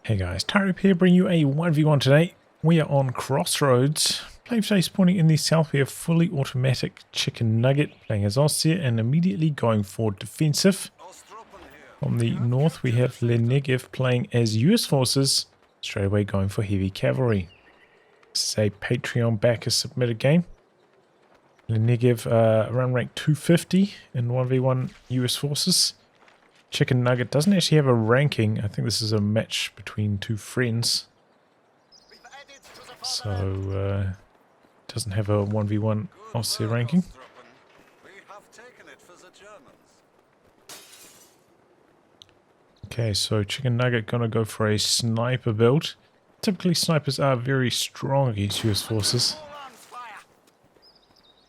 Hey guys, Tyrip here, bringing you a 1v1 today. We are on Crossroads. Playing today spawning in the south, we have fully automatic Chicken Nugget playing as Ostheer and immediately going for defensive. On the north we have Negev playing as US forces, straight away going for heavy cavalry. This is a Patreon backer submitted game. Negev around rank 250 in 1v1 US forces. Chicken Nugget doesn't actually have a ranking. I think this is a match between two friends. So, doesn't have a 1v1 Ostheer ranking. Okay, so Chicken Nugget gonna go for a sniper build. Typically snipers are very strong against US forces.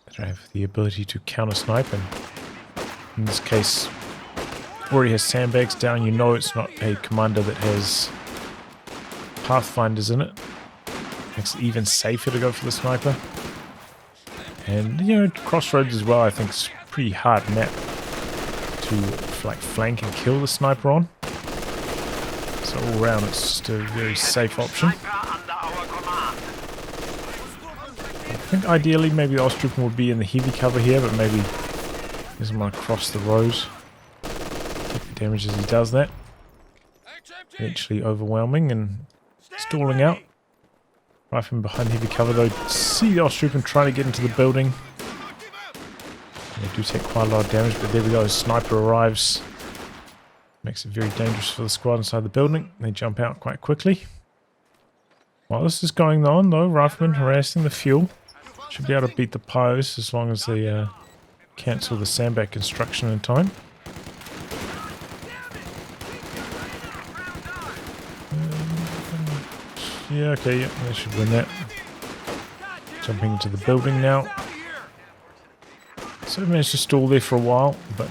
They don't have the ability to counter snipe, and in this case already has sandbags down. You know it's not a commander that has pathfinders in it. Makes it even safer to go for the sniper. And you know, Crossroads as well, I think it's a pretty hard map to like flank and kill the sniper on. So all around it's just a very safe option. I think ideally maybe the Ostheer would be in the heavy cover here, but maybe he doesn't want to cross the road. Damage as he does that. Actually overwhelming and stalling out. Right from behind heavy cover though. See the Ostheer trying to get into the building. They do take quite a lot of damage, but there we go. Sniper arrives. Makes it very dangerous for the squad inside the building. They jump out quite quickly. While this is going on though, Rifleman harassing the fuel. Should be able to beat the pyos as long as they cancel the sandbag construction in time. Yeah, okay, yeah, they should win that. Jumping into the building now. So they managed to stall there for a while, but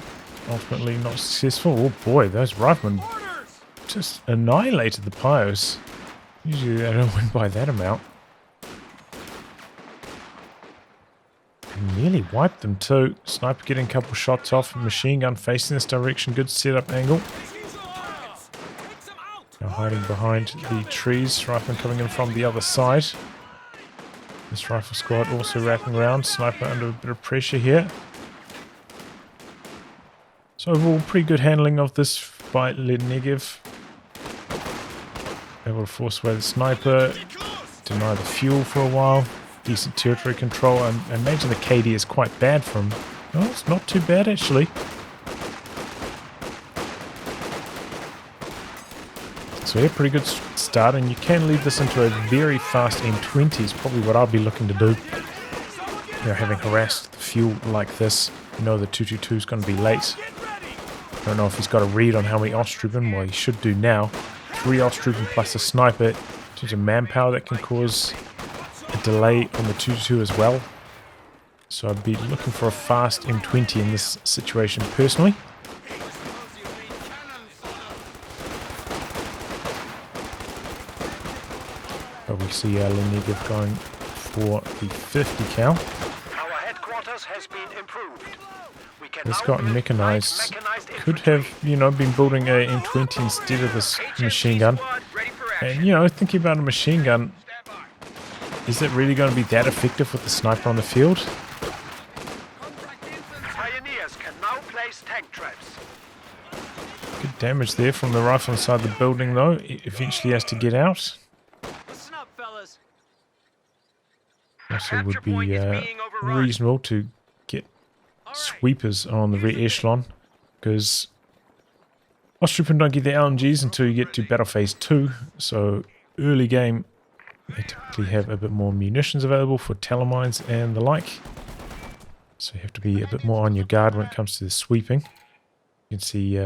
ultimately not successful. Oh boy, those riflemen just annihilated the pyos. Usually they don't win by that amount. And nearly wiped them too. Sniper getting a couple shots off. Machine gun facing this direction. Good setup angle. Now hiding behind the trees, rifleman coming in from the other side. This rifle squad also wrapping around, sniper under a bit of pressure here. So overall pretty good handling of this by Negev. Able to force away the sniper, deny the fuel for a while, decent territory control. I imagine the KD is quite bad for him. No, it's not too bad actually. So yeah, pretty good start, and you can lead this into a very fast M20 is probably what I'll be looking to do. You know, having harassed the fuel like this, you know the 222 is going to be late. I don't know if he's got a read on how many Ostheer, well he should do now. 3 Ostheer plus a sniper, in terms of manpower that can cause a delay on the 222 as well. So I'd be looking for a fast M20 in this situation personally. But we see Negev going for the 50 cal. Our headquarters has been improved. This got mechanized. Could have, you know, been building a M20 instead of this machine gun. And, you know, thinking about a machine gun, is it really going to be that effective with the sniper on the field? Pioneers can now place tank traps. Good damage there from the rifle inside the building, though. It eventually has to get out. Also would be reasonable to get sweepers on the rear echelon, because Ostheer don't get their LMGs until you get to battle phase 2, so early game they typically have a bit more munitions available for telemines and the like, so you have to be a bit more on your guard when it comes to the sweeping. You can see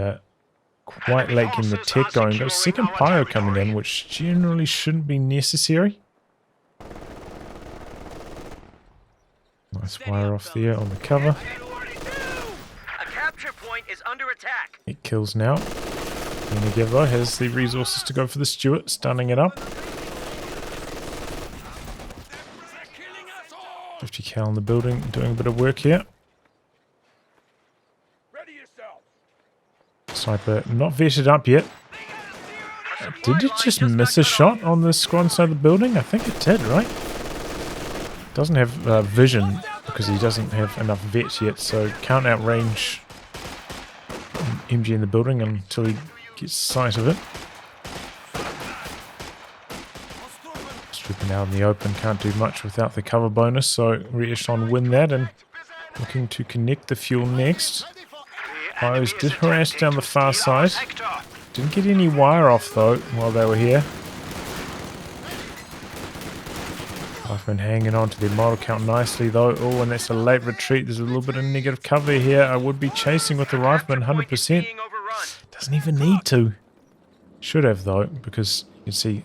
quite late in the tech going. There's second pyro coming in, which generally shouldn't be necessary. Nice wire off there on the cover. A capture point is under attack. It kills now. And Negev though has the resources to go for the Stuart, stunning it up. 50 cal in the building, doing a bit of work here. Sniper not vetted up yet. Did it just miss a shot on the squad inside the building? I think it did, right? Doesn't have vision because he doesn't have enough vets yet, so can't outrange MG in the building until he gets sight of it. Stripping out in the open, can't do much without the cover bonus, so Reishon win that and looking to connect the fuel next. Pios did harass down the far side. Didn't get any wire off though while they were here. Riflemen hanging on to their model count nicely though. Oh, and that's a late retreat. There's a little bit of negative cover here. I would be chasing with the Rifleman 100%. Doesn't even need to. Should have though, because you can see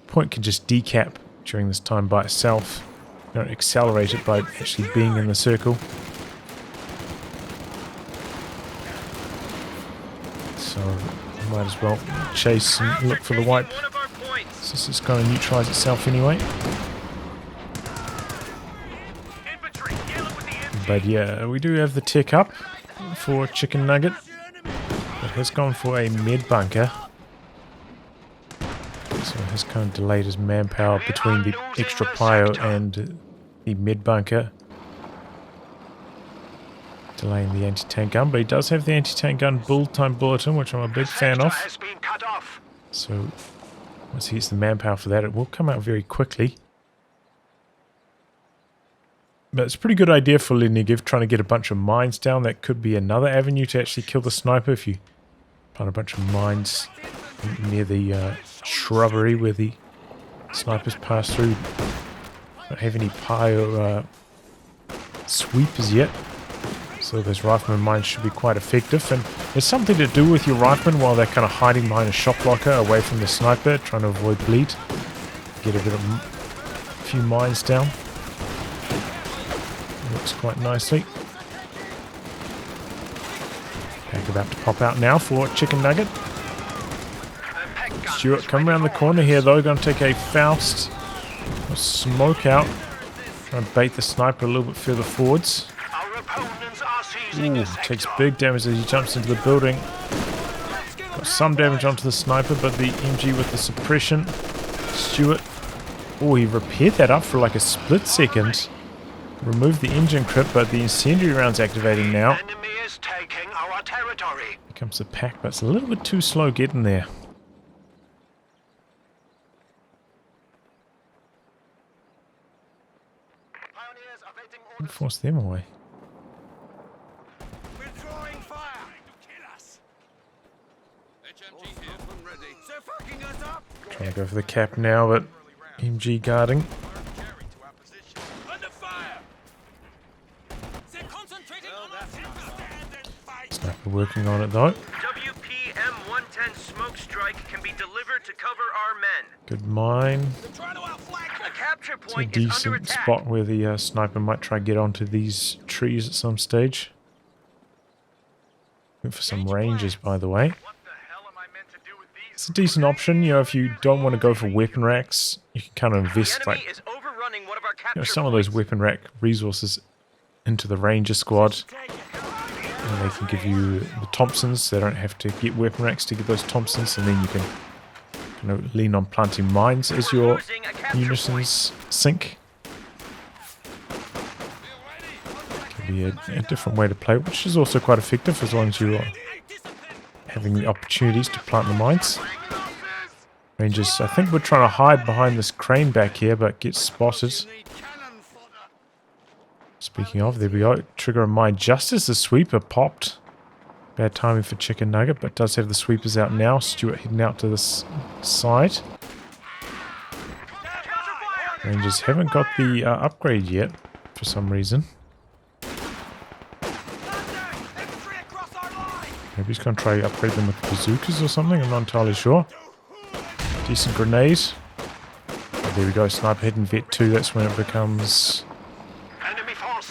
point can just decap during this time by itself. You don't accelerate it by actually being in the circle. So might as well chase and look for the wipe, since it's going to neutralize itself anyway. But yeah, we do have the tech up for Chicken Nugget. It has gone for a med bunker. So it has kind of delayed his manpower between the extra Pio and the med bunker. Delaying the anti-tank gun, but he does have the anti-tank gun build time bulletin, which I'm a big fan of. So once he gets the manpower for that, it will come out very quickly. But it's a pretty good idea for Negev trying to get a bunch of mines down. That could be another avenue to actually kill the sniper if you plant a bunch of mines near the shrubbery where the snipers pass through. Don't have any Pio sweepers yet. So those rifleman mines should be quite effective, and there's something to do with your riflemen while they're kind of hiding behind a shock blocker away from the sniper, trying to avoid bleed. Get a few mines down. Looks quite nicely. Pack about to pop out now for Chicken Nugget. Stewart come around the corner here though, going to take a Faust. Smoke out. Try and bait the sniper a little bit further forwards. Ooh, takes big damage as he jumps into the building. Got some damage onto the sniper, but the MG with the suppression. Stewart. Oh, he repaired that up for like a split second. Removed the engine crypt, but the incendiary round's activating now. Here comes the pack, but it's a little bit too slow getting there. Force them away. Trying to go for the cap now, but MG guarding. Sniper working on it though. WPM 110 smoke strike can be delivered to cover our men. Good mine. A capture It's a point is under decent attack. spot where the sniper might try to get onto these trees at some stage. Went for some ranges, by the way. It's a decent option, you know, if you don't want to go for weapon racks, you can kind of invest like, some of those weapon rack resources into the ranger squad. And they can give you the Thompsons. They don't have to get weapon racks to get those Thompsons, and then you can kind of lean on planting mines as your munitions sink. Can be a different way to play, which is also quite effective as long as you are having the opportunities to plant the mines. Rangers, I think we're trying to hide behind this crane back here, but get spotted. Speaking of, there we go. Trigger a mine just as the sweeper popped. Bad timing for Chicken Nugget, but does have the sweepers out now. Stewart heading out to this side. Rangers haven't got the upgrade yet for some reason. Maybe he's going to try to upgrade them with bazookas or something. I'm not entirely sure. Decent grenade. Oh, there we go. Sniper hitting vet 2. That's when it becomes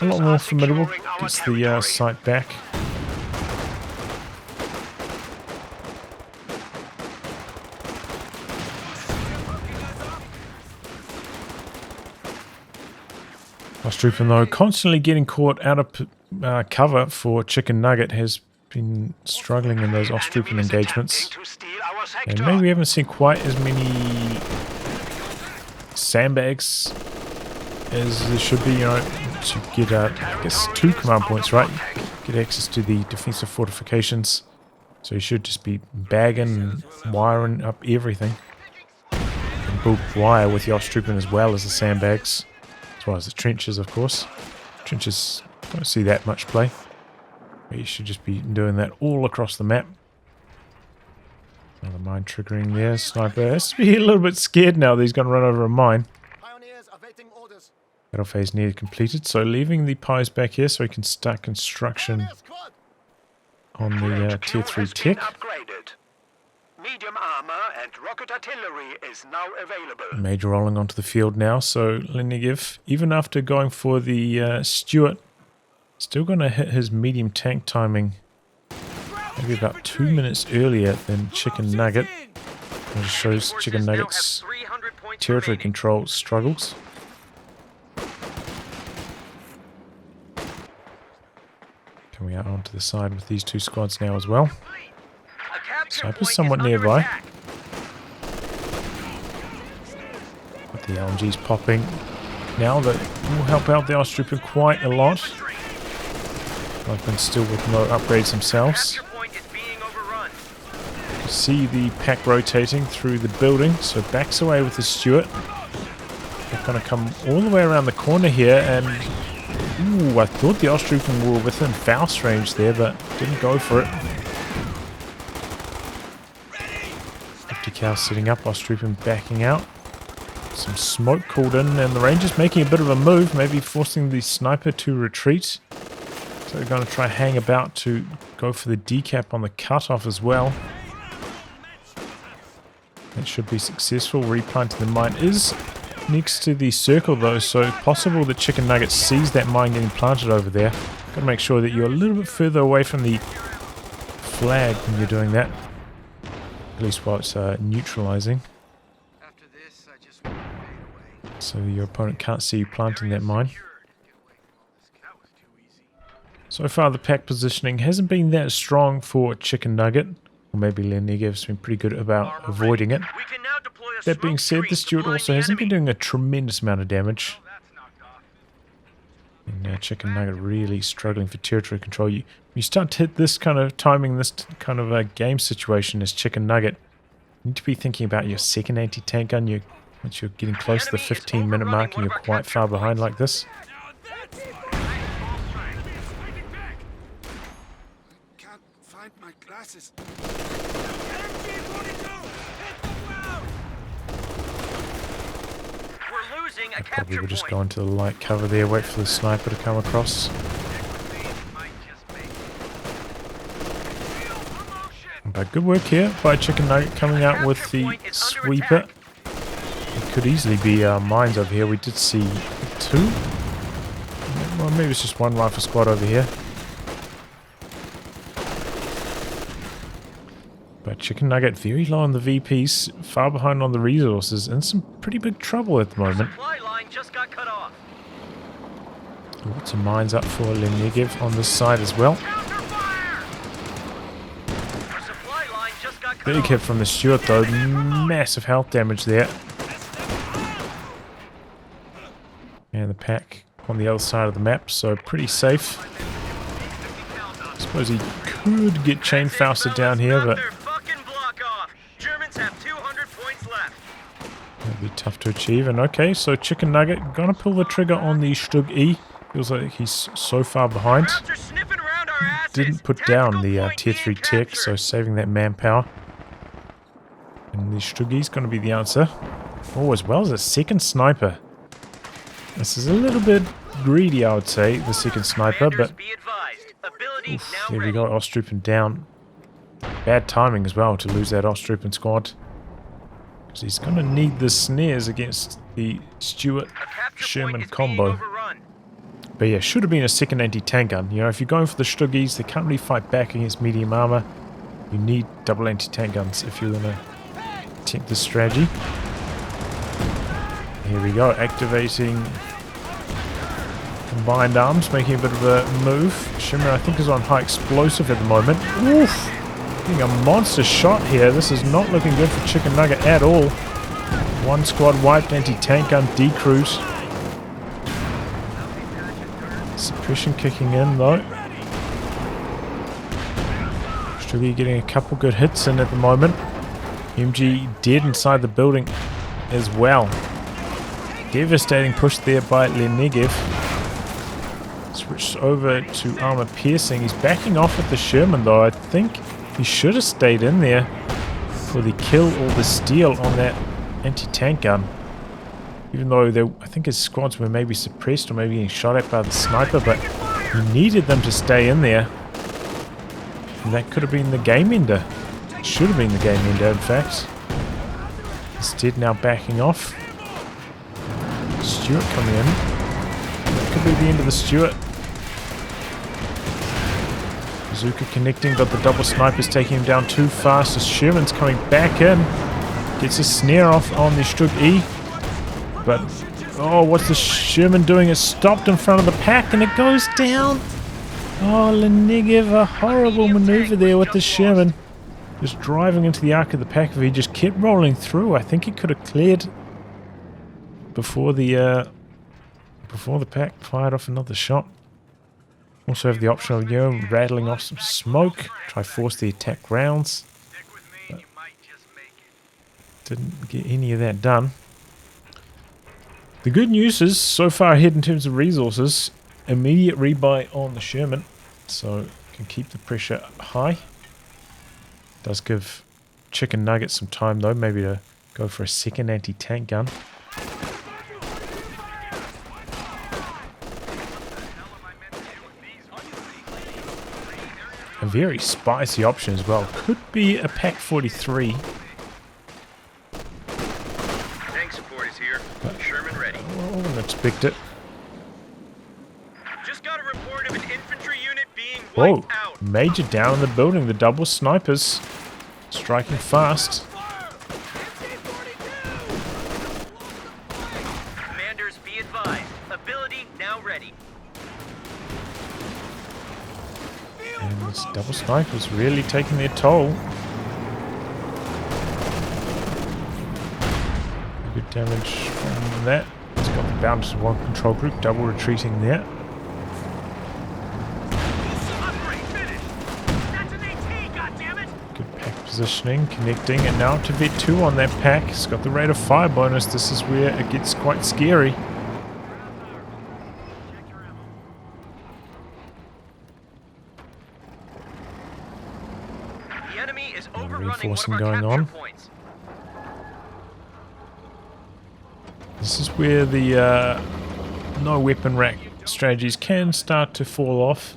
a lot more formidable. Gets the sight back. Ostheer, though, constantly getting caught out of cover for Chicken Nugget, has been struggling in those Osttrooping engagements. To steal our sector. And maybe we haven't seen quite as many sandbags as there should be, you know, to get, I guess, 2 command points, right? Get access to the defensive fortifications. So you should just be bagging and wiring up everything. And build wire with the Osttrooping as well as the sandbags. As well as the trenches, of course. Trenches, don't see that much play. But you should just be doing that all across the map. Another mine triggering there. Sniper has to be a little bit scared now that he's going to run over a mine. Battle phase nearly completed, so leaving the pies back here so we can start construction on the tier 3 tech. Medium armor and rocket artillery is now available. Major rolling onto the field now, so Negev, even after going for the Stuart, still going to hit his medium tank timing maybe about 2 minutes earlier than Chicken Nugget. It shows Chicken Nugget's territory control struggles. Coming out onto the side with these 2 squads now as well. Sniper's somewhat nearby. But the LMG's popping. Now that will help out the Osttrooping quite a lot. I've been still with no upgrades themselves. You see the pack rotating through the building, so backs away with the Stuart. They're going to come all the way around the corner here, and ooh, I thought the Osttrooping were within Faust range there, but didn't go for it. 50 cal sitting up, Osttrooping backing out. Some smoke called in, and the Rangers making a bit of a move, maybe forcing the sniper to retreat. So they're going to try hang about to go for the decap on the cutoff as well. That should be successful. Replanting the mine is next to the circle though, so possible that Chicken Nugget sees that mine getting planted over there. Got to make sure that you're a little bit further away from the flag when you're doing that. At least while it's neutralizing. So your opponent can't see you planting that mine. So far the pack positioning hasn't been that strong for Chicken Nugget. Or maybe Negev's been pretty good about avoiding it. That being said, the Stuart also hasn't been doing a tremendous amount of damage. And now Chicken Nugget really struggling for territory control. You start to hit this kind of timing, this kind of a game situation as Chicken Nugget. You need to be thinking about your second anti-tank gun. Once you're getting close to the 15-minute mark and you're quite far behind like this. Can't find my glasses. I probably would just go into the light cover there, wait for the sniper to come across. But good work here by Chicken Nugget coming out with the sweeper. It could easily be mines over here. We did see 2. Well, maybe it's just 1 rifle squad over here. But Chicken Nugget very low on the VPs, far behind on the resources, and some pretty big trouble at the moment. Lots of mines up for Negev on this side as well. Big hit from the Stuart though, massive health damage there. And the pack on the other side of the map, so pretty safe. I suppose he could get chain Fausted down here, but that'd be tough to achieve. And okay, so Chicken Nugget gonna pull the trigger on the Stug E. Feels like he's so far behind. Didn't put down the tier 3 tech, so saving that manpower. And the Stug E's gonna be the answer. Oh, as well as a second sniper. This is a little bit greedy, I would say, the second sniper, but oof, there we go, Osttrooping down. Bad timing as well to lose that Osttrooping squad. Because he's going to need the snares against the Stuart Sherman combo. But yeah, should have been a second anti-tank gun. You know, if you're going for the Stuggies, they can't really fight back against medium armor. You need double anti-tank guns if you're going to attempt this strategy. Here we go, activating combined arms, making a bit of a move. Shimmer, I think, is on high explosive at the moment. Oof! Getting a monster shot here. This is not looking good for Chicken Nugget at all. One squad wiped, anti-tank gun decrews. Suppression kicking in though. Struggy getting a couple good hits in at the moment. MG dead inside the building as well. Devastating push there by Negev. Switched over to armor piercing. He's backing off with the Sherman though. I think he should have stayed in there for the kill or the steal on that anti-tank gun. Even though I think his squads were maybe suppressed or maybe getting shot at by the sniper, but he needed them to stay in there. And that could have been the game ender. Should have been the game ender, in fact. Instead, now backing off. Stewart coming in. That could be the end of the Stewart. Bazooka connecting, but the double sniper's taking him down too fast as Sherman's coming back in. Gets a snare off on the Strug E. But, oh, what's the Sherman doing? It's stopped in front of the pack and it goes down. Oh, Negev, a horrible maneuver there with the Sherman. Just driving into the arc of the pack. If he just kept rolling through, I think he could have cleared before the pack fired off another shot. Also have the option of, rattling off some smoke. Try force the attack rounds. But didn't get any of that done. The good news is, so far ahead in terms of resources, immediate rebuy on the Sherman, so can keep the pressure high. Does give Chicken Nugget some time though, maybe to go for a second anti-tank gun. A very spicy option as well. Could be a Pack 43. Tank support is here. Sherman ready. I wouldn't expect it. Just got a report of an infantry unit being Whoa, wiped out. major down in the building. The double snipers striking fast. Commanders, be advised. Ability now ready. And this double sniper's really taking their toll. Good damage from that. It's got the bounce of one control group, double retreating there. Good pack positioning, connecting, and now to V2 on that pack. It's got the rate of fire bonus. This is where it gets quite scary. The enemy is overrunning Reinforcing one of our going capture on. points. This is where the no weapon rack strategies can start to fall off.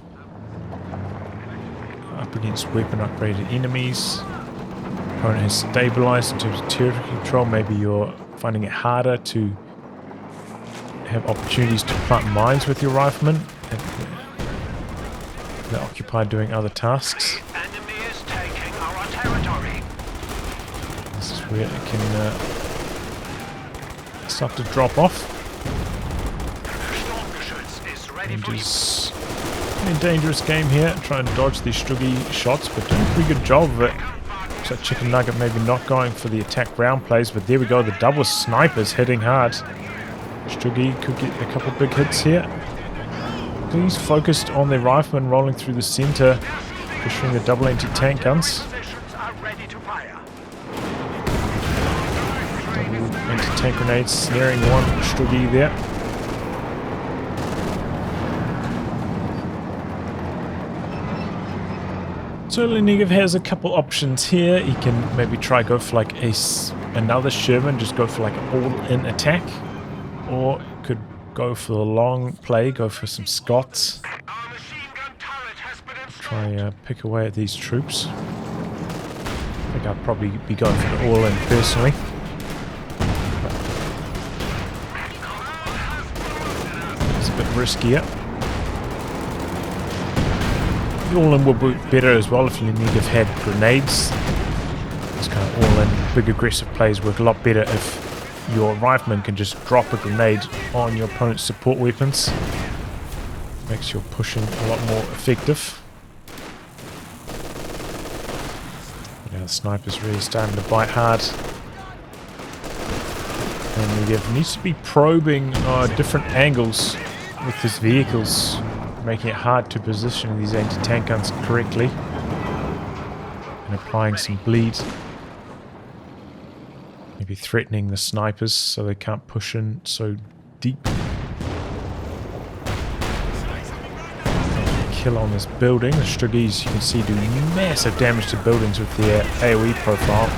Up against weapon upgraded enemies. Opponent has stabilized in terms of territory control. Maybe you're finding it harder to have opportunities to plant mines with your riflemen. They're occupied doing other tasks. Enemy is taking our territory. This is where it can start to drop off. Sturmgeschütz is ready for you. Rangers in a dangerous game here, trying to dodge these Struggy shots, but doing a pretty good job of it. So Chicken Nugget maybe not going for the attack round plays, but there we go, the double snipers hitting hard. Struggy could get a couple big hits here. He's focused on their riflemen rolling through the center, pushing the double anti-tank guns. Positions are ready to fire. Double anti-tank grenades snaring one Struggy there. So Negev has a couple options here. He can maybe try go for like another Sherman, just go for like an all-in attack, or could go for the long play, go for some Scots. Our machine gun turret has been installed. Try pick away at these troops. I think I'd probably be going for the all-in personally. It's a bit riskier. The all-in would be better as well if Negev had grenades. This kind of all-in, big aggressive plays work a lot better if your rifleman can just drop a grenade on your opponent's support weapons. Makes your pushing a lot more effective. Now the sniper's really starting to bite hard. And Negev needs to be probing different angles with his vehicles, making it hard to position these anti-tank guns correctly. And applying some bleed. Maybe threatening the snipers so they can't push in so deep. Kill on this building. The Struggies, you can see, do massive damage to buildings with their AoE profile.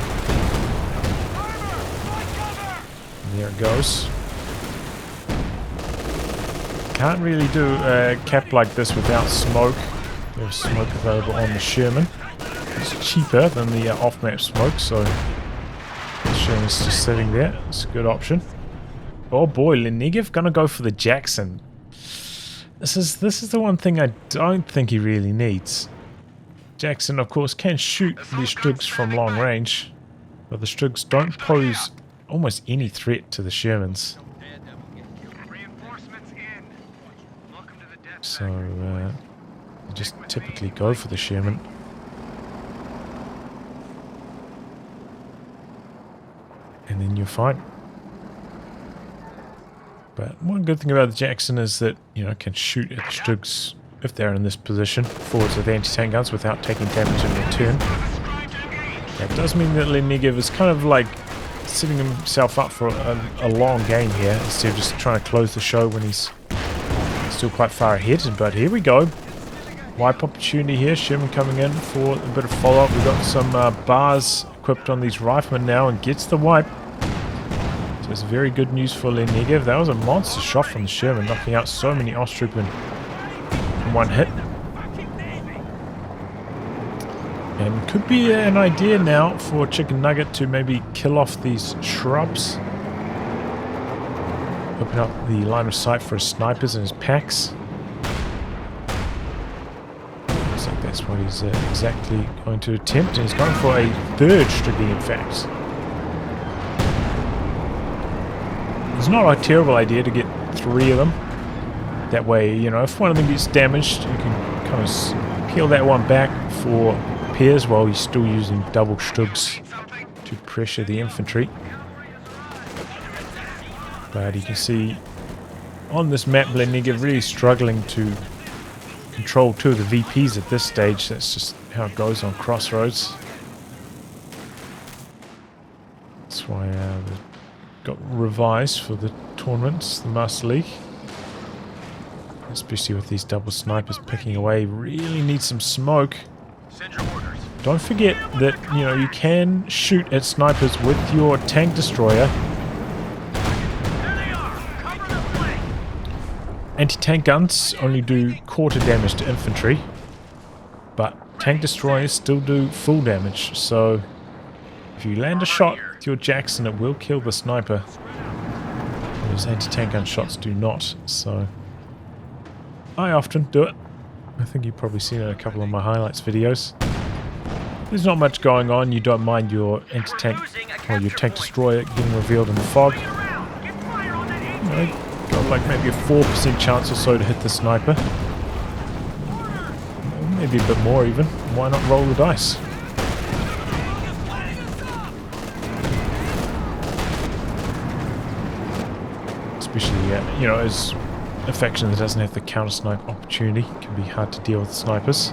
And there it goes. Can't really do a cap like this without smoke. There's smoke available on the Sherman. It's cheaper than the off-map smoke, so the Sherman's just sitting there. It's a good option. Oh boy, Negev gonna go for the Jackson. This is the one thing I don't think he really needs. Jackson, of course, can shoot these Strugs from long range, but the Strugs don't pose almost any threat to the Shermans. So, you just typically go for the Sherman. And then you're fine. But one good thing about the Jackson is that, you know, it can shoot at the Strugs if they're in this position, forwards with anti-tank guns without taking damage in return. That does mean that Negev is kind of like setting himself up for a long game here, instead of just trying to close the show when he's still quite far ahead. But here we go. Wipe opportunity here. Sherman coming in for a bit of follow-up. We've got some bars equipped on these riflemen now and gets the wipe. So it's very good news for Negev. That was a monster shot from the Sherman, knocking out so many Osttroopers in one hit. And could be an idea now for Chicken Nugget to maybe kill off these shrubs. Open up the line of sight for his snipers and his packs. Looks like that's what he's exactly going to attempt. And he's going for a third Striggy, in fact. It's not a terrible idea to get 3 of them. That way, you know, if one of them gets damaged, you can kind of peel that one back for repairs while he's still using double Strugs to pressure the infantry. But you can see on this map, Negev really struggling to control 2 of the VPs at this stage. That's just how it goes on Crossroads. That's why they've got revised for the tournaments, the Master League. Especially with these double snipers picking away. Really need some smoke. Don't forget that, you know, you can shoot at snipers with your tank destroyer. Anti-tank guns only do quarter damage to infantry, but tank destroyers still do full damage. So if you land a shot with your Jackson, it will kill the sniper. Those anti-tank gun shots do not. So I often do it. I think you've probably seen it in a couple of my highlights videos. There's not much going on. You don't mind your anti-tank or your tank destroyer getting revealed in the fog. You know, got like maybe a 4% chance or so to hit the sniper. Maybe a bit more even. Why not roll the dice? Especially, you know, as a faction that doesn't have the counter snipe opportunity, it can be hard to deal with snipers.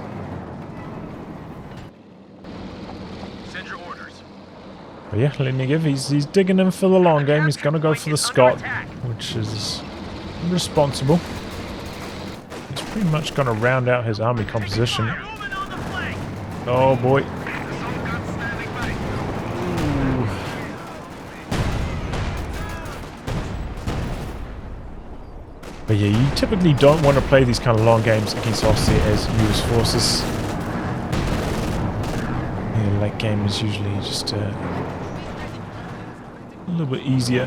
But yeah, Negev, he's digging in for the long game. He's going to go for the Scott, which is responsible. He's pretty much going to round out his army composition. Oh boy. Ooh. But yeah, you typically don't want to play these kind of long games against Ostheer as US forces. Yeah, late game is usually just a little bit easier,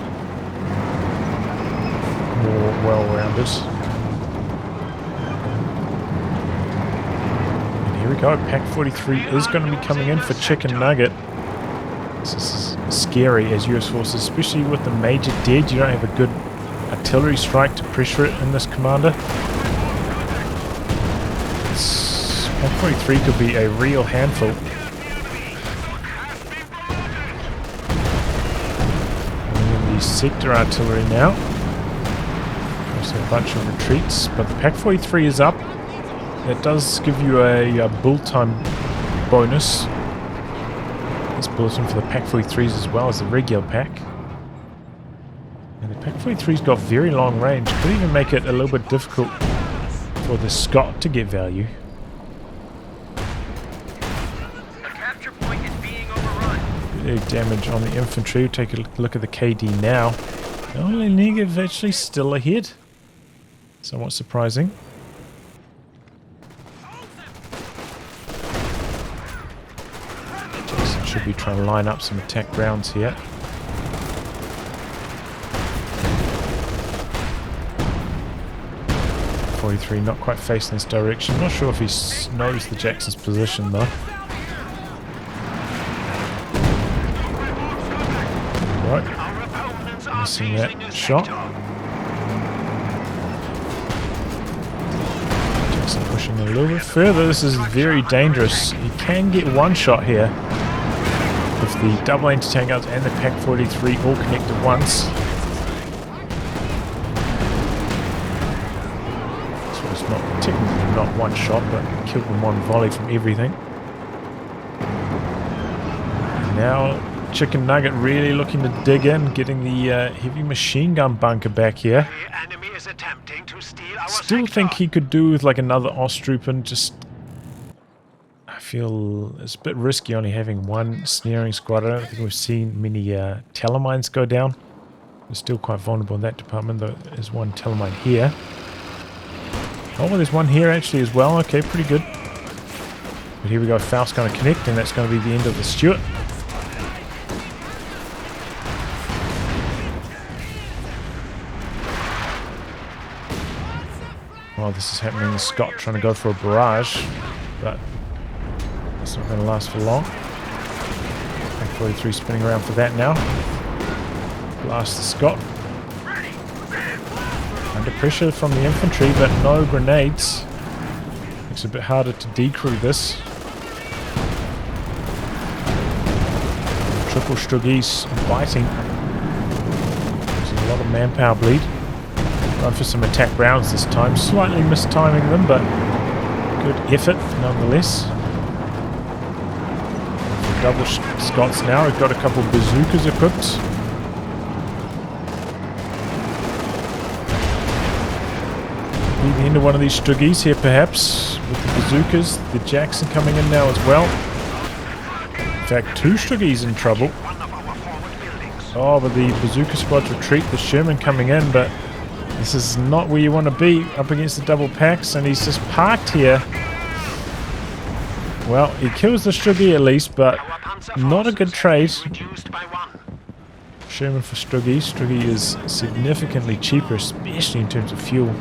more well-rounded. And here we go, Pack 43 is going to be coming in for Chicken Nugget. This is scary as US forces, especially with the Major dead. You don't have a good artillery strike to pressure it in this commander. Pack 43 could be a real handful. And then the sector artillery now. Also a bunch of retreats, but the Pack 43 is up. That does give you a bull time bonus. This bulletin for the Pack 43s as well as the regular pack. And the Pack 43's got very long range. Could even make it a little bit difficult for the Scot to get value. A capture point is being overrun. Big damage on the infantry. We'll take a look at the KD now. Only Negev actually still ahead. Somewhat surprising. Jackson should be trying to line up some attack rounds here. .43 not quite facing this direction. Not sure if he knows the Jackson's position though. Right. Missing that shot. Jackson pushing a little bit further. This is very dangerous. He can get one shot here with the double anti-tank guns and the Pack 43 all connect at once. So it's not technically not one shot, but killed in one volley from everything. And now Chicken Nugget really looking to dig in, getting the heavy machine gun bunker back here. The enemy is attempting to steal our Still sector. think he could do with like another Ostroupen. Just I feel it's a bit risky only having one snaring squad. I don't think we've seen many telemines go down. We're still quite vulnerable in that department, though. There's one telemine here. Oh, well, there's one here actually as well. Okay, pretty good. But here we go. Faust going to connect, and that's going to be the end of the Stuart. Well, this is happening. The Scot trying to go for a barrage, but it's not going to last for long. Pack 43 spinning around for that now. Blast the Scot. Under pressure from the infantry, but no grenades. Makes it a bit harder to decrew this. Triple Struggies biting. There's a lot of manpower bleed. Going for some attack rounds this time. Slightly mistiming them, but good effort nonetheless. For double Scots now. We've got a couple of bazookas equipped. Be the end of one of these Struggies here perhaps. With the bazookas. The Jackson coming in now as well. In fact, two Struggies in trouble. Oh, but the bazooka squads retreat. The Sherman coming in, but this is not where you want to be up against the double packs, and he's just parked here. Well, he kills the Struggie at least, but not a good trade. Sherman for Struggie. Struggie is significantly cheaper, especially in terms of fuel.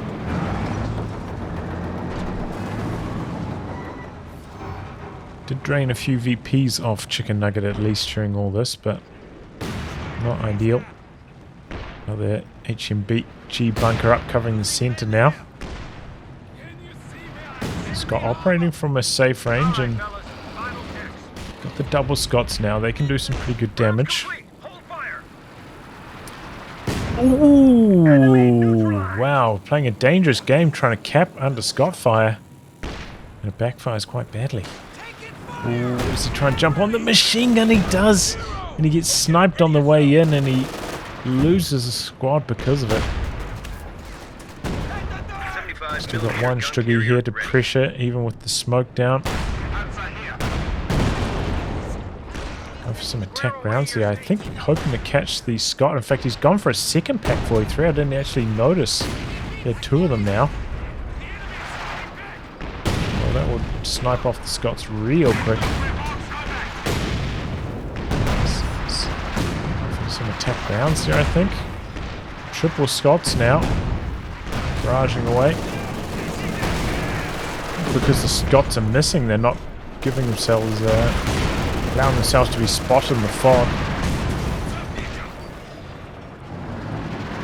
Did drain a few VPs off Chicken Nugget at least during all this, but not ideal. Another HMBG bunker up covering the center now. Scott operating from a safe range and got the double Scots now. They can do some pretty good damage. Ooh, wow. Playing a dangerous game trying to cap under Scott fire. And it backfires quite badly. Ooh, does he try and jump on the machine gun? He does. And he gets sniped on the way in and he loses a squad because of it. Still got one Struggie here to pressure, even with the smoke down. Going for some attack rounds here. I think hoping to catch the Scot. In fact, he's gone for a second Pack 43. I didn't actually notice. He had two of them now. Well, that will snipe off the Scots real quick. Some attack rounds here, I think. Triple Scots now. Barraging away. Because the Scots are missing, they're not giving themselves, allowing themselves to be spotted in the fog.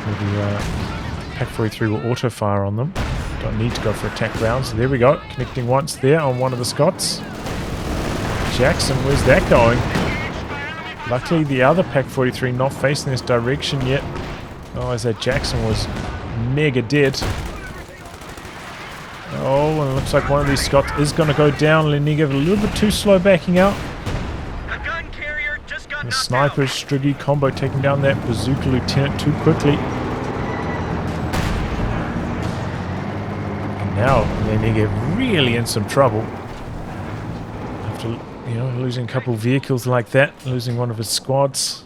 The Pack 43 will auto fire on them. Don't need to go for attack rounds. There we go. Connecting once there on one of the Scots. Jackson, where's that going? Luckily the other Pack 43 not facing this direction yet. Otherwise that Jackson was mega dead. Oh, and it looks like one of these Scots is going to go down. Negev a little bit too slow backing out. A gun carrier just got The knocked sniper out. Striggy combo taking down that bazooka lieutenant too quickly. And now Negev really in some trouble. After, you know, losing a couple of vehicles like that, losing one of his squads.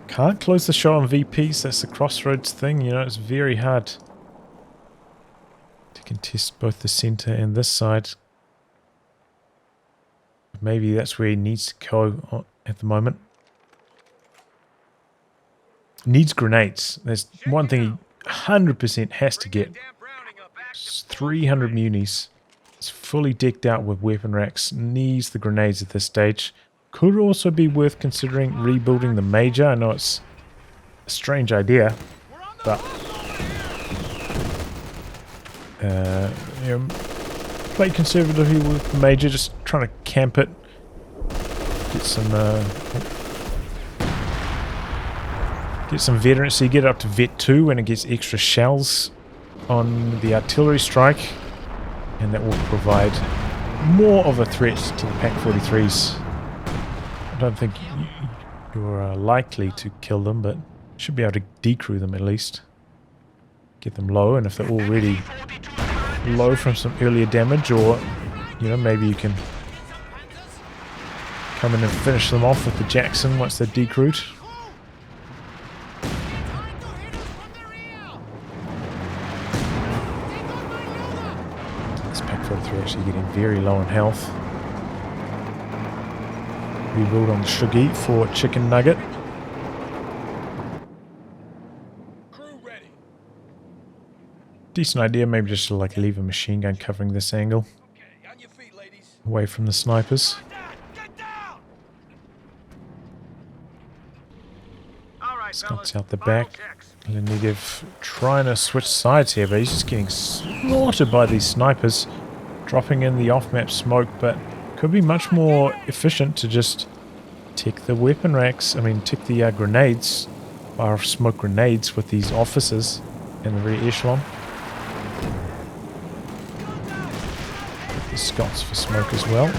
Can't close the show on VPs, that's the Crossroads thing, you know, it's very hard to contest both the center and this side. Maybe that's where he needs to go at the moment. Needs grenades. There's one thing he 100% has to get. It's 300 munis. It's fully decked out with weapon racks. Needs the grenades at this stage. Could also be worth considering rebuilding the Major. I know it's a strange idea, but you know, play conservatively with the Major, just trying to camp it, get some veterans, so you get up to Vet 2 when it gets extra shells on the artillery strike, and that will provide more of a threat to the Pack 43s. I don't think you're likely to kill them, but should be able to decrew them at least. Get them low, and if they're already low from some earlier damage, or you know, maybe you can come in and finish them off with the Jackson once they're decrewed. This Pack 43 actually getting very low in health. Rebuild on the Shuggy for Chicken Nugget. Decent idea, maybe just to like leave a machine gun covering this angle. Away from the snipers. Scott's out the back. Negev trying to switch sides here, but he's just getting slaughtered by these snipers. Dropping in the off-map smoke, but could be much more efficient to just tick the weapon racks. I mean, tick the grenades, fire off smoke grenades with these officers in the rear echelon. The Scots for smoke as well.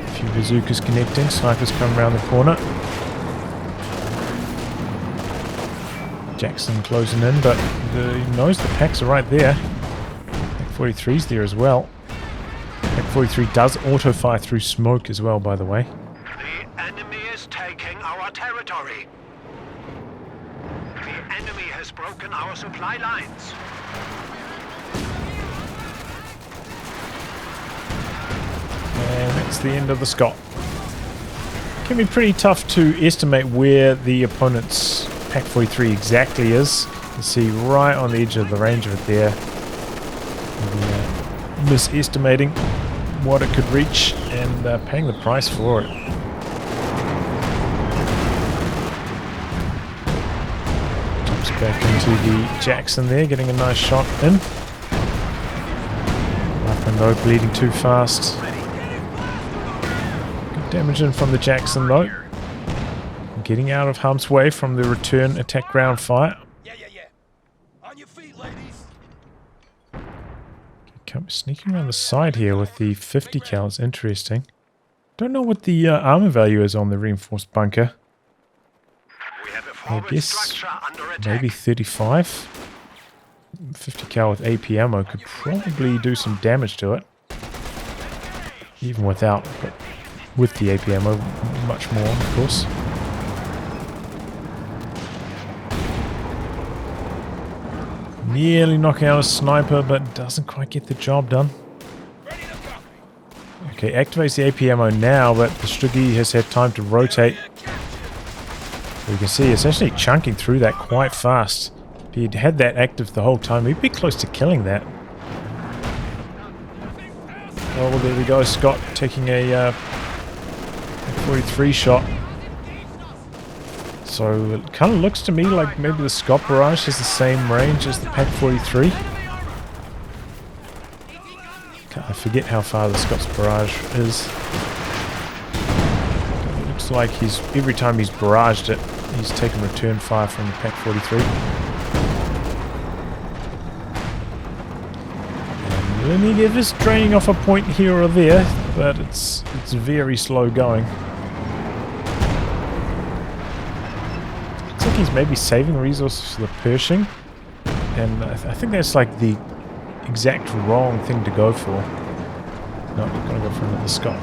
A few bazookas connecting. Snipers come around the corner. Jackson closing in, but he knows the packs are right there. Pack 43's there as well. Pack 43 does auto-fire through smoke as well, by the way. The enemy is taking our territory. The enemy has broken our supply lines. And that's the end of the Scot. Can be pretty tough to estimate where the opponent's Pack 43 exactly is. You see right on the edge of the range of it there. And, misestimating what it could reach and paying the price for it. Jumps back into the Jackson there, getting a nice shot in. Up and low, bleeding too fast. Good damage in from the Jackson though. Getting out of harm's way from the return attack ground fire. Yeah. On your feet, ladies. Sneaking around the side here with the 50 cal is interesting. Don't know what the armor value is on the reinforced bunker. We have a I forward guess structure under attack. maybe 35. 50 cal with AP ammo could probably do some damage to it. Even without, but with the AP ammo, much more, of course. Nearly knocking out a sniper, but doesn't quite get the job done. Okay, activates the AP ammo now, but the Stuggy has had time to rotate. You can see it's actually chunking through that quite fast. If he'd had that active the whole time, he'd be close to killing that. Oh, well, there we go. Scott taking a 43 shot. So it kind of looks to me like maybe the Scott barrage has the same range as the Pak-43. I forget how far the Scott's barrage is. It looks like every time he's barraged it, he's taken return fire from the Pak-43. And the Negev is draining off a point here or there, but it's very slow going. Looks like he's maybe saving resources for the Pershing, and I think that's like the exact wrong thing to go for. No, I'm gonna go for another Scott.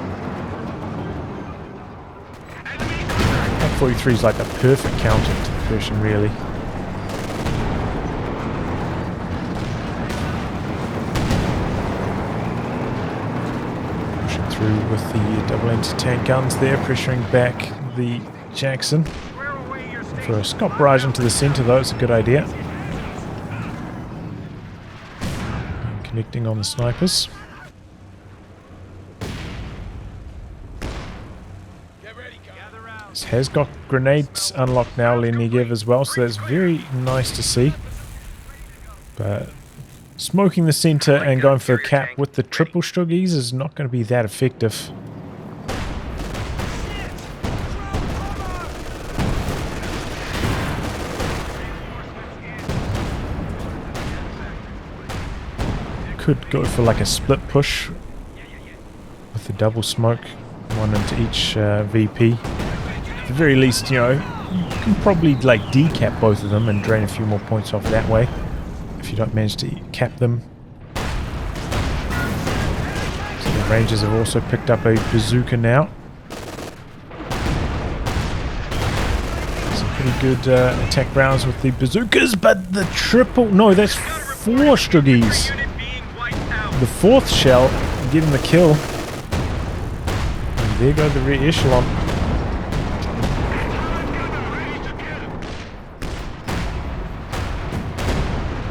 Pak-43 is like a perfect counter to the Pershing, really. Pushing through with the double anti-tank guns there, pressuring back the Jackson. For a Scott barrage into the center though, it's a good idea. Connecting on the snipers. This has got grenades unlocked now, Negev as well, so that's very nice to see. But smoking the center and going for a cap with the triple Struggies is not going to be that effective. Could go for like a split push with the double smoke, one into each VP. At the very least, you know, you can probably like decap both of them and drain a few more points off that way if you don't manage to cap them. So the Rangers have also picked up a bazooka now. Some pretty good attack rounds with the bazookas, but the triple... No, that's 4 Struggies. The 4th shell getting the kill. And there go the rear echelon.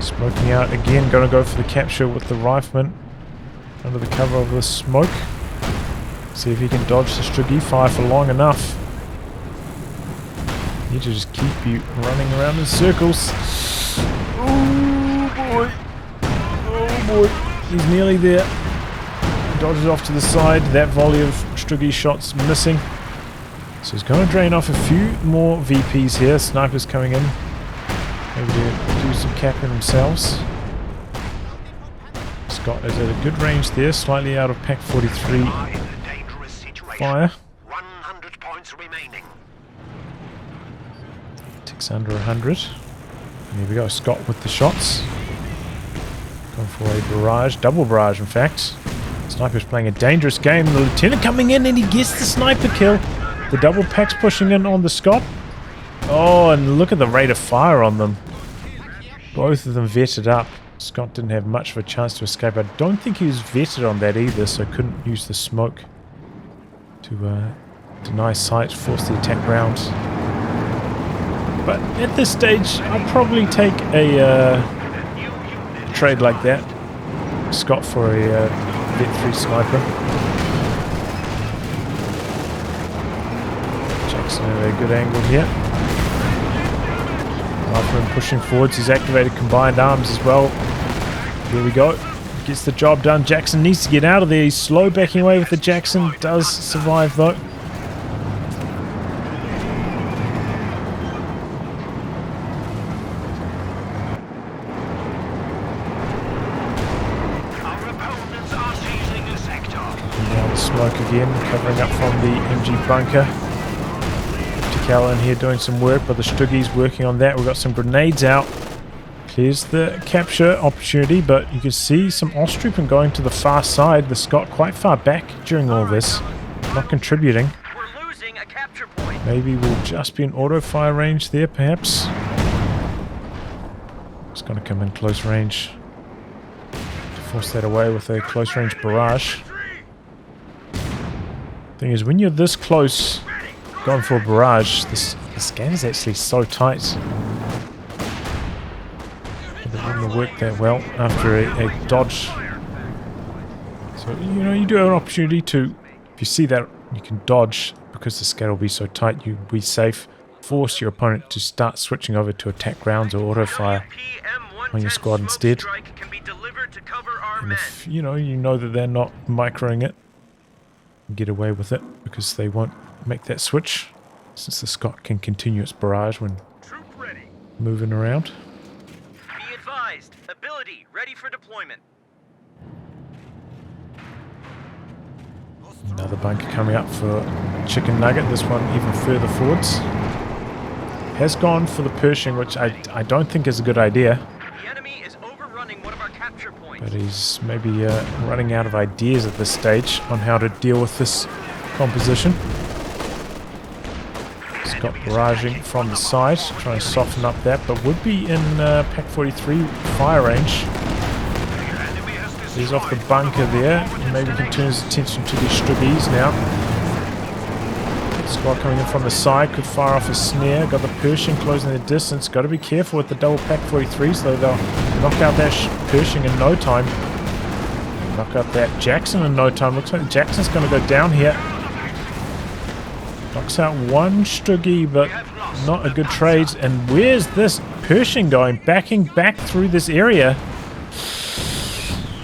Smoking out again, gonna go for the capture with the rifleman under the cover of the smoke. See if he can dodge the Struggie fire for long enough. Need to just keep you running around in circles. Oh boy. Oh boy. He's nearly there. Dodges off to the side. That volley of Struggie shots missing. So he's going to drain off a few more VPs here. Snipers coming in. Maybe to do some capping themselves. Scott is at a good range there. Slightly out of Pak-43 fire. 100 points remaining. Ticks under 100. And here we go. Scott with the shots. Going for a barrage, double barrage in fact. Sniper's playing a dangerous game. The lieutenant coming in and he gets the sniper kill. The double packs pushing in on the Scott. Oh, and look at the rate of fire on them. Both of them vetted up. Scott didn't have much of a chance to escape. I don't think he was vetted on that either, so couldn't use the smoke to deny sight, force the attack round. But at this stage, I'll probably take a trade like that. Scott for a Vet 3 sniper. Jackson at a good angle here. Rifleman pushing forwards. He's activated combined arms as well. Here we go. Gets the job done. Jackson needs to get out of there. He's slow backing away with the Jackson. Does survive though. Smoke again, covering up from the MG bunker. Cal in here doing some work, but the Struggie's working on that. We've got some grenades out. Clears the capture opportunity, but you can see some Ostheer going to the far side. The Scott quite far back during all this, not contributing. We're losing a capture point. Maybe we'll just be in auto fire range there, perhaps. It's going to come in close range to force that away with a close range barrage. Thing is, when you're this close, going for a barrage, this game is actually so tight. It wouldn't have worked that well after a dodge. So, you know, you do have an opportunity to, if you see that, you can dodge, because the scale will be so tight, you'll be safe. force your opponent to start switching over to attack grounds or auto fire on your squad instead. And if you know that they're not microing it, get away with it because they won't make that switch, since the Scot can continue its barrage when moving around. Be advised, ability ready for deployment. Another bunker coming up for Chicken Nugget, this one even further forwards. Has gone for the Pershing, which I don't think is a good idea. The enemy is overrunning one of our capture points. But he's maybe running out of ideas at this stage on how to deal with this composition. Scott barraging from the side, trying to soften up that, but would be in Pack 43 fire range. He's off the bunker there. Maybe he can turn his attention to these Struggies now. Squad coming in from the side, could fire off a snare. Got the Pershing closing the distance. Got to be careful with the double Pack 43s, though they'll knock out that Pershing in no time. Knock out that Jackson in no time. Looks like Jackson's going to go down here. Knocks out one Struggy, but not a good trade. And where's this Pershing going? Backing back through this area.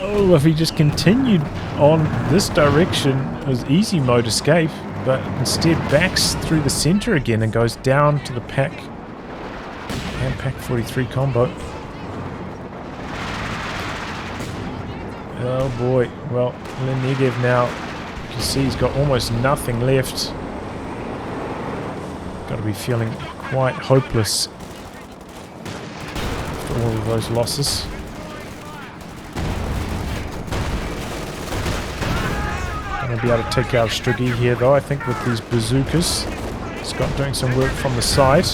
Oh, if he just continued on this direction, it was easy mode escape, but instead backs through the center again and goes down to the Pack and Pack 43 combo. Oh boy, well, Negev now, you can see he's got almost nothing left. Got to be feeling quite hopeless after all of those losses. Going to be able to take out Struggy here though, I think, with these bazookas. Scott doing some work from the side.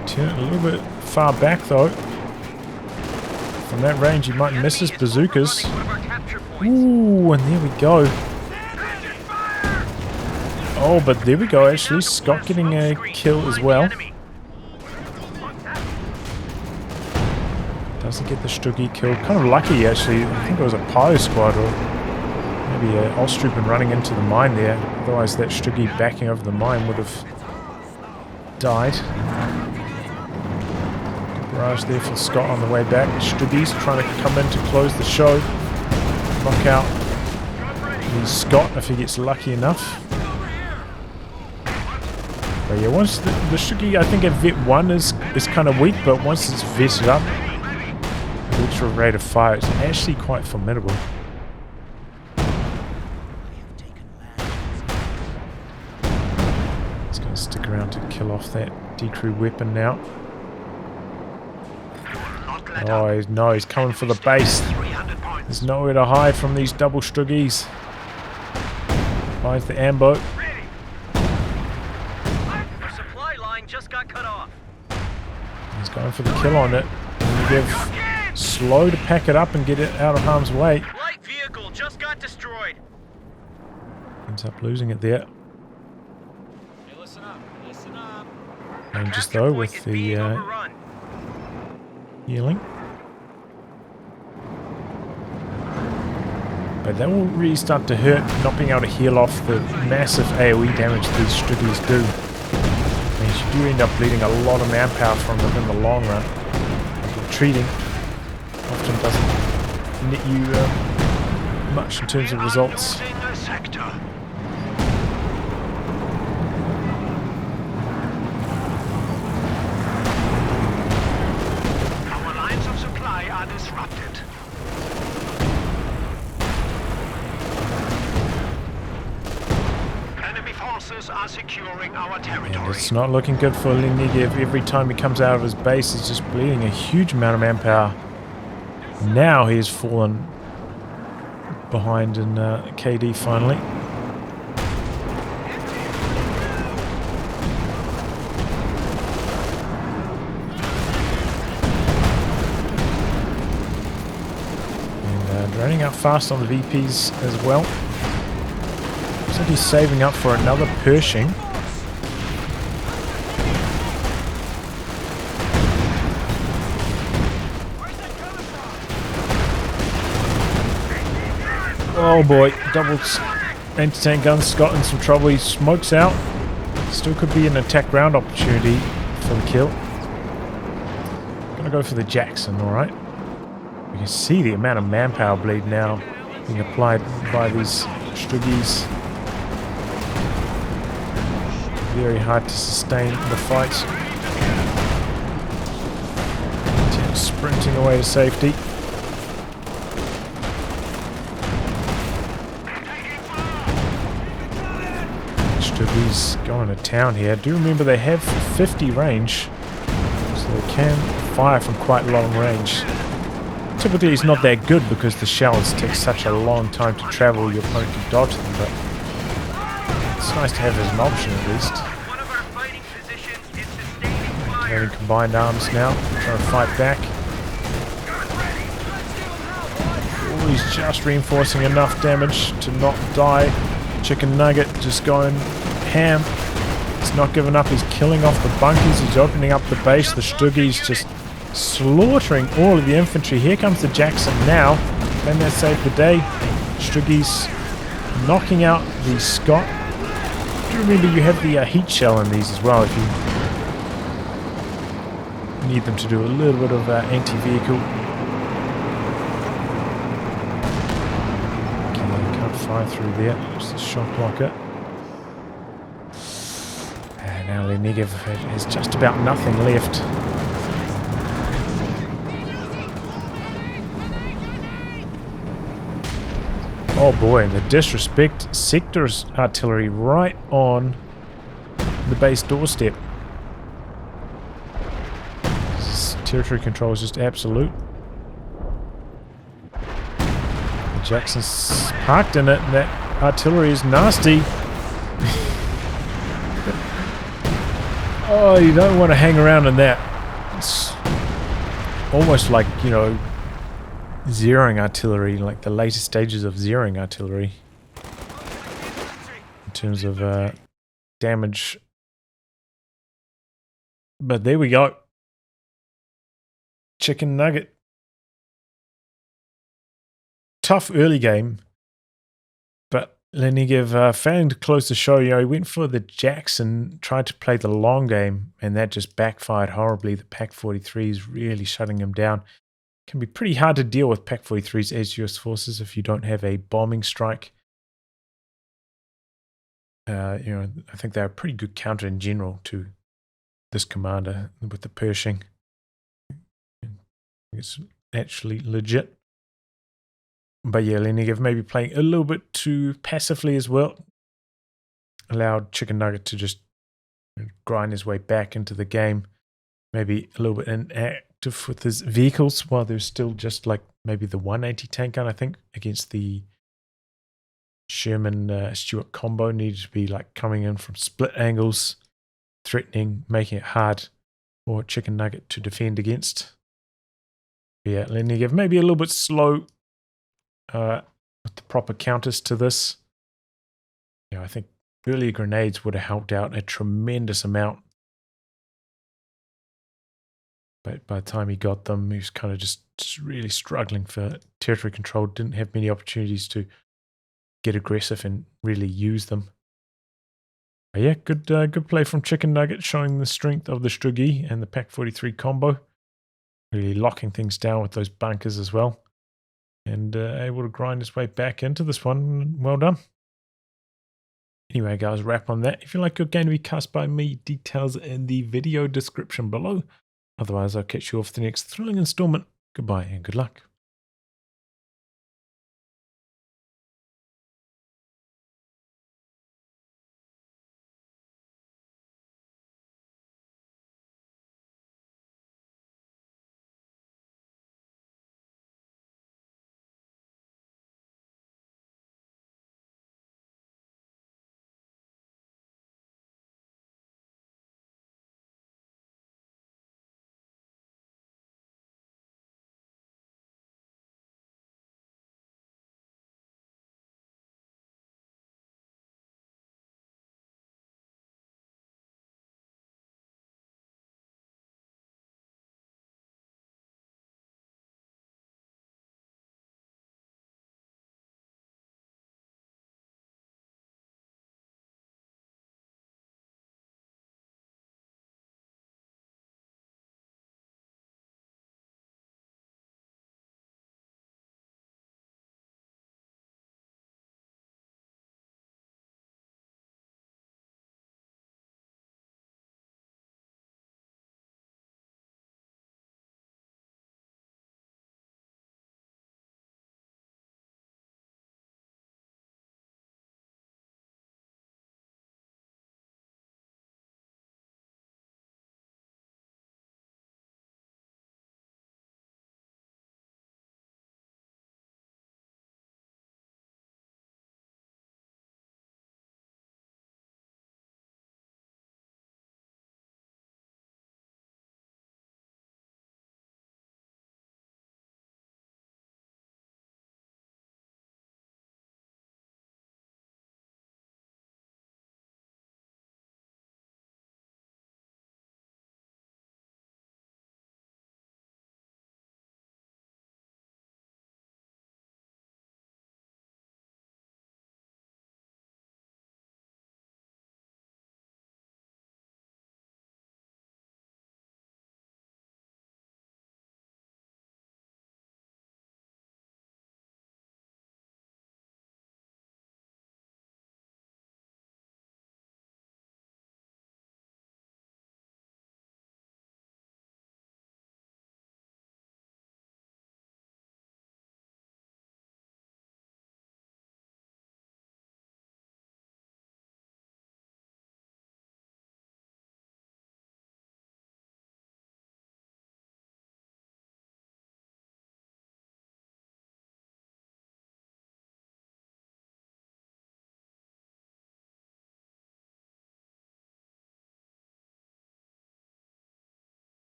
Return it a little bit far back though. From that range he might miss his bazookas. Ooh, and there we go. Oh, but there we go, actually. Scott getting a kill as well. Doesn't get the Struggy killed. Kind of lucky, actually. I think it was a Pyro squad or maybe an Ostheer running into the mine there. Otherwise, that Struggy backing over the mine would have died. Good barrage there for Scott on the way back. Struggy's trying to come in to close the show. Knock out Scott if he gets lucky enough. But yeah, once the Struggy, I think at vet 1 is kind of weak, but once it's vetted up, the ultra rate of fire is actually quite formidable. He's going to stick around to kill off that decrew weapon now. Oh no, he's coming for the base. There's nowhere to hide from these double Struggies. Finds the ambo. Just got cut off. He's going for the kill on it. Negev slow to pack it up and get it out of harm's way. Light vehicle just got destroyed. Ends up losing it there. Hey, listen up. Listen up. And just though with the healing. But that will really start to hurt, not being able to heal off the massive AoE damage these Struggies do. Means you do end up bleeding a lot of manpower from them in the long run. Retreating often doesn't net you much in terms of results. Our lines of supply are disrupted. Forces are securing our territory. And it's not looking good for Negev. Every time he comes out of his base, he's just bleeding a huge amount of manpower. Now he has fallen behind in KD finally. And draining out fast on the VPs as well. Looks like he's saving up for another Pershing. Oh boy, double anti-tank guns. Scott in some trouble. He smokes out. Still could be an attack round opportunity for the kill. Gonna go for the Jackson, alright. You can see the amount of manpower bleed now being applied by these Struggies. Very hard to sustain the fight. Sprinting away to safety. Struggies going to town here. Do remember they have 50 range, so they can fire from quite long range. Typically it's not that good because the shells take such a long time to travel, your opponent can dodge them, but it's nice to have as an option at least. One of our fighting positions is sustaining fire. Having combined arms now, trying to fight back. Oh, he's just reinforcing enough damage to not die. Chicken Nugget just going ham. He's not giving up, he's killing off the bunkers, he's opening up the base. The Struggies just slaughtering all of the infantry. Here comes the Jackson now. Can they save the day? Struggies knocking out the Scott. Do remember you have the heat shell in these as well if you need them to do a little bit of anti-vehicle. Okay, can't fire through there. Just a shock blocker. And now Negev has just about nothing left. Oh boy, and the disrespect sector's artillery right on the base doorstep. This territory control is just absolute. The Jackson's parked in it, and that artillery is nasty. Oh, you don't want to hang around in that. It's almost like, you know, zeroing artillery, like the later stages of zeroing artillery in terms of damage. But there we go. Chicken Nugget. Tough early game, but Negev found close to show. You know, he went for the Jackson, tried to play the long game, and that just backfired horribly. The Pak-43 is really shutting him down. Can be pretty hard to deal with Pak-43's as US forces if you don't have a bombing strike. You know, I think they're a pretty good counter in general to this commander with the Pershing. It's actually legit. But yeah, Negev maybe playing a little bit too passively as well. Allowed Chicken Nugget to just grind his way back into the game. Maybe a little bit inactive with his vehicles while there's still just like maybe the 180 tank gun, I think, against the Sherman Stuart combo needed to be like coming in from split angles, threatening, making it hard for Chicken Nugget to defend against. But yeah, Negev maybe a little bit slow with the proper counters to this. You know, I think earlier grenades would have helped out a tremendous amount. But by the time he got them, he was kind of just really struggling for territory control. Didn't have many opportunities to get aggressive and really use them. But yeah, good play from Chicken Nugget, showing the strength of the Struggie and the Pak-43 combo. Really locking things down with those bunkers as well. And able to grind his way back into this one. Well done. Anyway, guys, wrap on that. If you like your game to be cast by me, details in the video description below. Otherwise, I'll catch you off the next thrilling installment. Goodbye and good luck.